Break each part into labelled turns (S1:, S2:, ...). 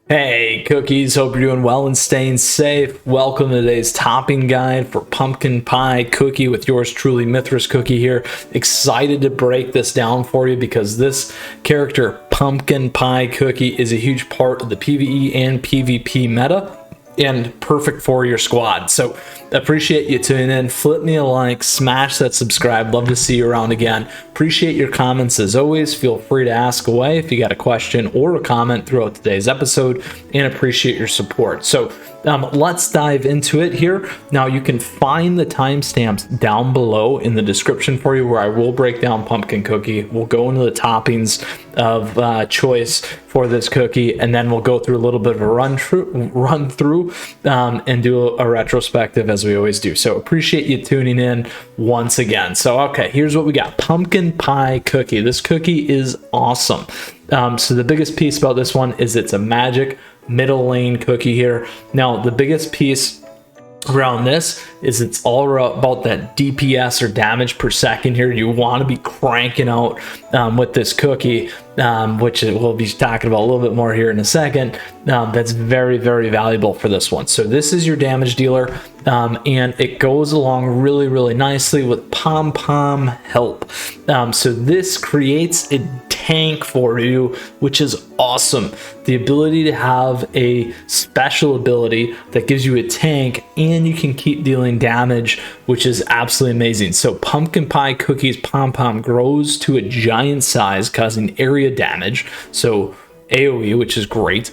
S1: Hey cookies, hope you're doing well and staying safe. Welcome to today's topping guide for pumpkin pie cookie with yours truly, Mythras Cookie here. Excited to break this down for you because this character, pumpkin pie cookie, is a huge part of the PvE and PvP meta and perfect for your squad. So appreciate you tuning in. Flip me a like, smash that subscribe. Love to see you around again. Appreciate your comments as always. Feel free to ask away if you got a question or a comment throughout today's episode, and appreciate your support. So let's dive into it here. Now you can find the timestamps down below in the description for you, where I will break down pumpkin cookie. We'll go into the toppings of choice for this cookie, and then we'll go through a little bit of a run through and do a retrospective as we always do. So appreciate you tuning in once again. So okay, here's what we got. Pumpkin pie cookie. This cookie is awesome. So the biggest piece about this one is it's a magic middle lane cookie here. Now the biggest piece around this is it's all about that DPS or damage per second here. You want to be cranking out with this cookie, which we'll be talking about a little bit more here in a second. That's very, very valuable for this one. So this is your damage dealer, and it goes along really, really nicely with Pom Pom Help. So this creates a tank for you, which is awesome. The ability to have a special ability that gives you a tank and you can keep dealing damage, which is absolutely amazing. So pumpkin pie cookie's Pom Pom grows to a giant size, causing area damage. So AoE, which is great,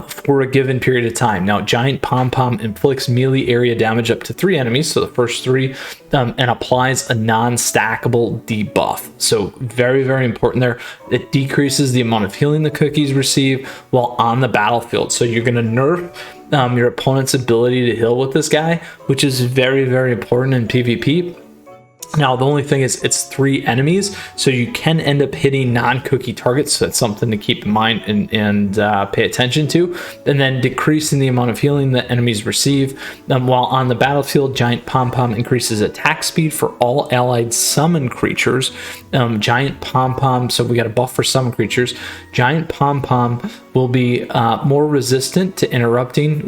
S1: for a given period of time. Now, Giant Pom Pom inflicts melee area damage up to 3 enemies, so the first 3, and applies a non-stackable debuff. So very, very important there. It decreases the amount of healing the cookies receive while on the battlefield. So you're going to nerf your opponent's ability to heal with this guy, which is very, very important in PvP. Now, the only thing is it's 3 enemies, so you can end up hitting non-cookie targets, so that's something to keep in mind and pay attention to. And then decreasing the amount of healing that enemies receive. While on the battlefield, Giant Pom Pom increases attack speed for all allied summon creatures. Giant Pom Pom, so we got a buff for summon creatures. Giant Pom Pom will be more resistant to interrupting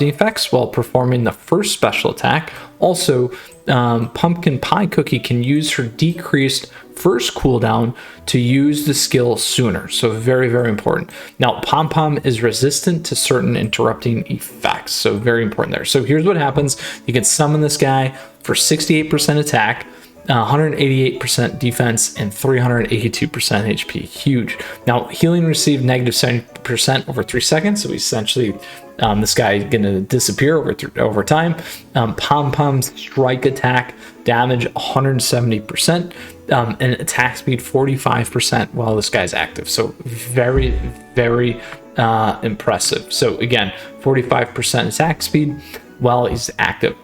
S1: effects while performing the first special attack. Also, pumpkin pie cookie can use her decreased first cooldown to use the skill sooner. So very, very important. Now, Pom Pom is resistant to certain interrupting effects. So very important there. So here's what happens. You can summon this guy for 68% attack, 188% defense, and 382% HP. Huge. Now, healing received negative 70% over 3 seconds. So essentially, this guy is going to disappear over time. Pom Pom's strike attack damage 170%, and attack speed 45% while this guy's active. So very, very impressive. So again, 45% attack speed while he's active.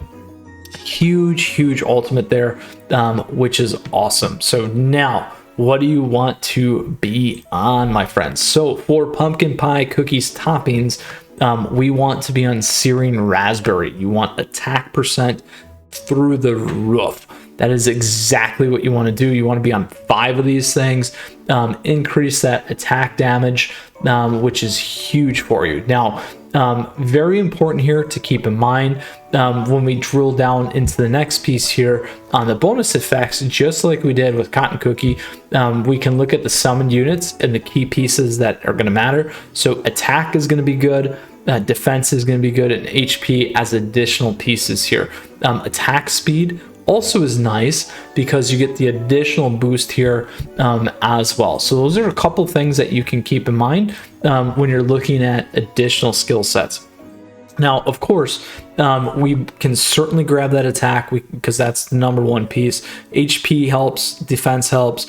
S1: Huge ultimate there, which is awesome. So now, what do you want to be on, my friends? So for pumpkin pie cookies toppings, we want to be on searing raspberry. You want attack percent through the roof. That is exactly what you want to do. You want to be on 5 of these things, increase that attack damage, which is huge for you. Now, very important here to keep in mind when we drill down into the next piece here on the bonus effects, just like we did with Cotton Cookie, we can look at the summoned units and the key pieces that are going to matter. So attack is going to be good, defense is going to be good, and HP as additional pieces here. Attack speed also is nice because you get the additional boost here as well. So those are a couple things that you can keep in mind when you're looking at additional skill sets. Now, of course, we can certainly grab that attack because that's the number 1 piece. HP helps, defense helps.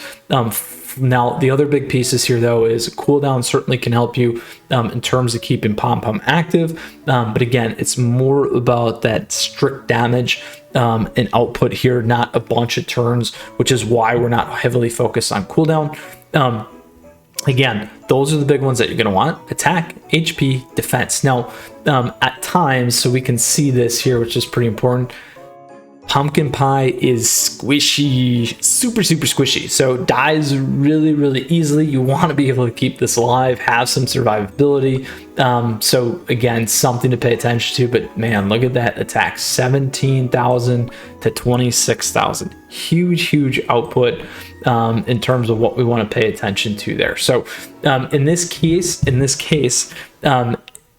S1: Now, the other big pieces here, though, is cooldown certainly can help you in terms of keeping Pom Pom active. But again, it's more about that strict damage and output here, not a bunch of turns, which is why we're not heavily focused on cooldown. Again, those are the big ones that you're going to want: attack, HP, defense. Now, at times, so we can see this here, which is pretty important, Pumpkin pie is squishy, super squishy, so dies really easily. You want to be able to keep this alive, have some survivability. So again, something to pay attention to. But man, look at that attack, 17,000 to 26,000. Huge output in terms of what we want to pay attention to there. So in this case,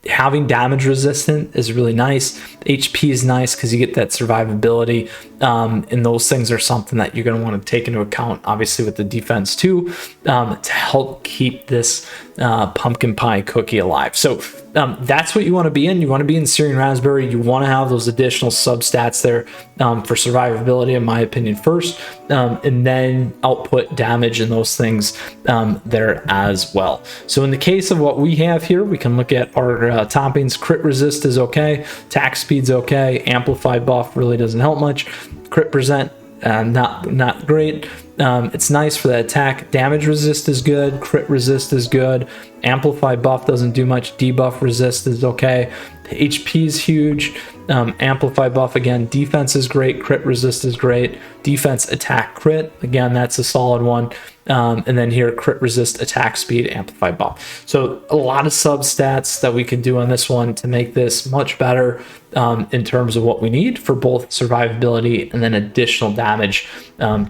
S1: having damage resistant is really nice. HP is nice because you get that survivability, and those things are something that you're going to want to take into account, obviously with the defense too, to help keep this pumpkin pie cookie alive. So that's what you want to be in. You want to be in Syrian Raspberry. You want to have those additional substats there for survivability, in my opinion, first, and then output damage and those things there as well. So in the case of what we have here, we can look at our toppings. Crit resist is okay. Attack speed's okay. Amplify buff really doesn't help much. Crit present, not great. It's nice for the attack. Damage resist is good. Crit resist is good. Amplify buff doesn't do much. Debuff resist is okay. HP is huge. Amplify buff, again. Defense is great. Crit resist is great. Defense, attack, crit, again, that's a solid one. And then here, crit resist, attack speed, amplify buff. So a lot of substats that we can do on this one to make this much better in terms of what we need for both survivability and then additional damage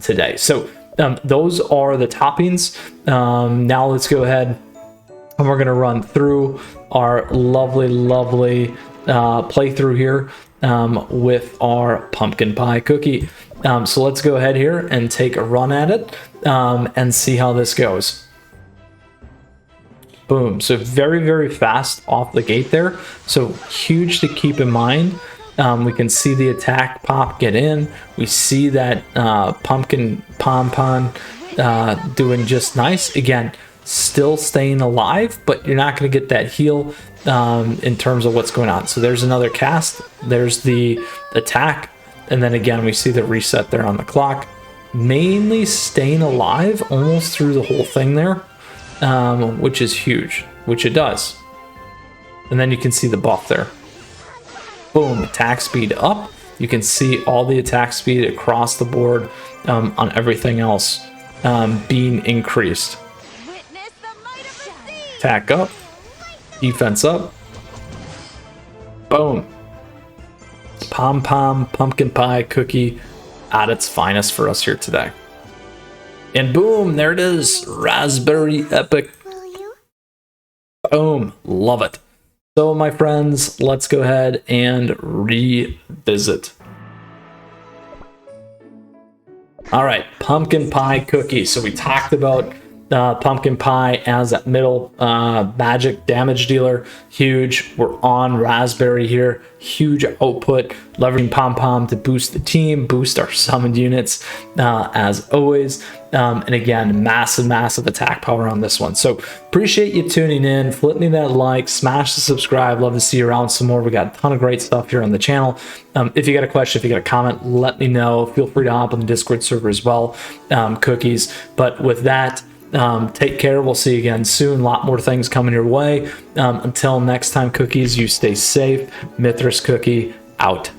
S1: today. So those are the toppings. Now let's go ahead and we're going to run through our lovely playthrough here with our pumpkin pie cookie. So let's go ahead here and take a run at it and see how this goes. Boom. So very fast off the gate there. So huge to keep in mind. We can see the attack pop get in. We see that pumpkin pom doing just nice. Again, still staying alive, but you're not going to get that heal in terms of what's going on. So there's another cast. There's the attack. And then again, we see the reset there on the clock. Mainly staying alive almost through the whole thing there, which is huge, which it does. And then you can see the buff there. Boom, attack speed up. You can see all the attack speed across the board on everything else being increased. Attack up, defense up. Boom. Pumpkin pie cookie at its finest for us here today. And boom, there it is. Raspberry epic. Boom, love it. So my friends, let's go ahead and revisit. All right, pumpkin pie cookie. So we talked about pumpkin pie as that middle magic damage dealer. Huge. We're on raspberry here. Huge output, leveraging pom to boost the team, boost our summoned units as always. And again, massive attack power on this one. So appreciate you tuning in. Flip me that like, smash the subscribe. Love to see you around some more. We got a ton of great stuff here on the channel. If you got a question, if you got a comment, let me know. Feel free to hop on the Discord server as well, cookies. But with that, take care. We'll see you again soon. A lot more things coming your way. Until next time, cookies, you stay safe. Mythras Cookie out.